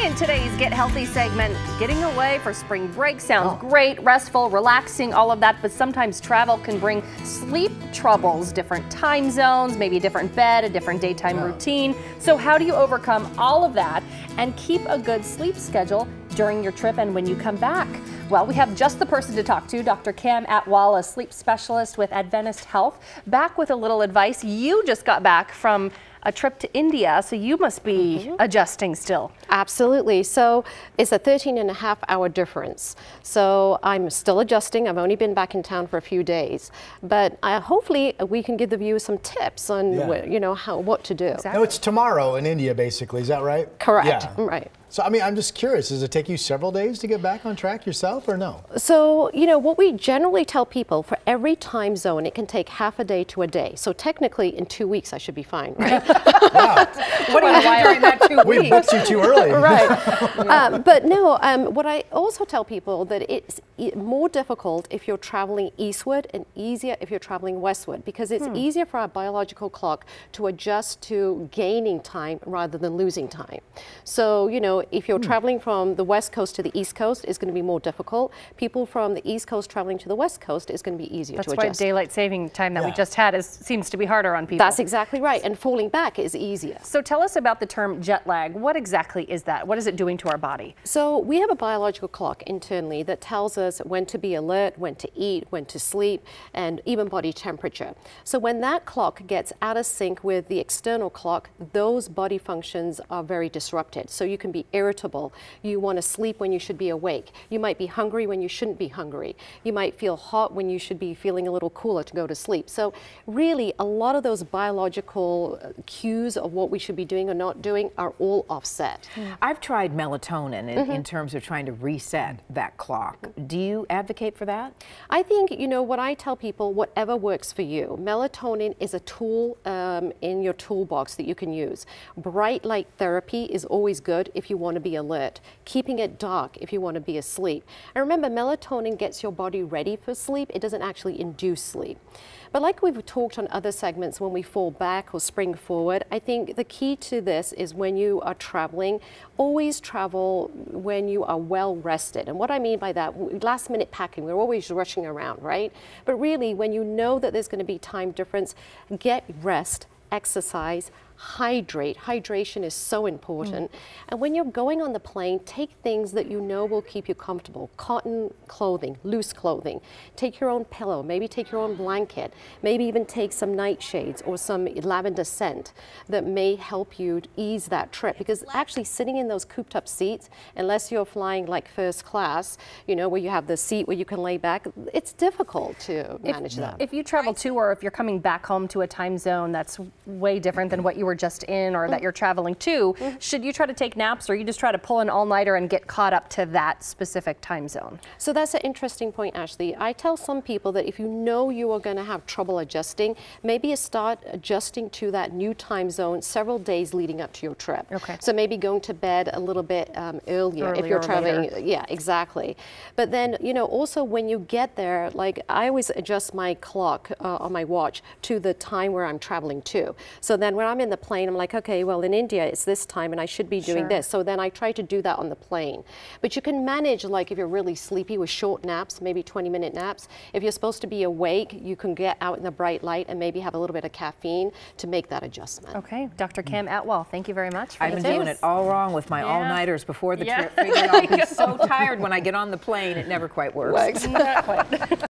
In today's Get Healthy segment, getting away for spring break sounds great, restful, relaxing, all of that, but sometimes travel can bring sleep troubles, different time zones, maybe a different bed, a different daytime routine. So how do you overcome all of that and keep a good sleep schedule during your trip and when you come back? Well, we have just the person to talk to, Dr. Cam Atwal, a sleep specialist with Adventist Health, back with a little advice. You just got back from a trip to India, so you must be adjusting still. Absolutely. So it's a 13.5-hour difference. So I'm still adjusting. I've only been back in town for a few days, but hopefully we can give the viewers some tips on what to do. Exactly. No, it's tomorrow in India, basically. Is that right? Correct. Yeah. Right. So, I mean, I'm just curious, does it take you several days to get back on track yourself or no? So, what we generally tell people, for every time zone, it can take half a day to a day. So technically, in 2 weeks, I should be fine, right? Wow. What are you doing during that 2 weeks? We booked you too early. Right. But no, what I also tell people that it's more difficult if you're traveling eastward and easier if you're traveling westward, because it's easier for our biological clock to adjust to gaining time rather than losing time. So, if you're traveling from the west coast to the east coast, it's going to be more difficult. People from the east coast traveling to the west coast is going to be easier to adjust. That's why daylight saving time that we just had seems to be harder on people. That's exactly right. And falling back is easier. So tell us about the term jet lag. What exactly is that? What is it doing to our body? So we have a biological clock internally that tells us when to be alert, when to eat, when to sleep, and even body temperature. So when that clock gets out of sync with the external clock, those body functions are very disrupted. So you can be irritable. You want to sleep when you should be awake. You might be hungry when you shouldn't be hungry. You might feel hot when you should be feeling a little cooler to go to sleep. So really, a lot of those biological cues of what we should be doing or not doing are all offset. I've tried melatonin in terms of trying to reset that clock. Do you advocate for that? I think, what I tell people, whatever works for you. Melatonin is a tool in your toolbox that you can use. Bright light therapy is always good if you want to be alert. Keeping it dark if you want to be asleep. And remember, melatonin gets your body ready for sleep. It doesn't actually induce sleep. But like we've talked on other segments, when we fall back or spring forward, I think the key to this is when you are traveling, always travel when you are well rested. And what I mean by that, last minute packing, we're always rushing around, right? But really, when you know that there's going to be time difference, get rest, exercise, hydrate. Hydration is so important. And when you're going on the plane, take things that you know will keep you comfortable. Cotton clothing, loose clothing. Take your own pillow, maybe take your own blanket, maybe even take some nightshades or some lavender scent that may help you ease that trip. Because actually sitting in those cooped up seats, unless you're flying like first class, where you have the seat where you can lay back, it's difficult to manage that. If you travel to, or if you're coming back home to a time zone that's way different than what you were just in or that you're traveling to, should you try to take naps or you just try to pull an all-nighter and get caught up to that specific time zone? So that's an interesting point, Ashley. I tell some people that if you know you are going to have trouble adjusting, maybe you start adjusting to that new time zone several days leading up to your trip. Okay. So maybe going to bed a little bit earlier if you're traveling. Yeah, exactly. But then, also when you get there, like I always adjust my clock on my watch to the time where I'm traveling to. So then when I'm in the plane, I'm like, okay, well, in India, it's this time and I should be doing this. So then I try to do that on the plane. But you can manage, like if you're really sleepy, with short naps, maybe 20-minute naps. If you're supposed to be awake, you can get out in the bright light and maybe have a little bit of caffeine to make that adjustment. Okay, Dr. Cam Atwal, thank you very much for I've been doing it all wrong with my all-nighters before the trip. Figuring I'll be so tired when I get on the plane, it never quite works. Not quite.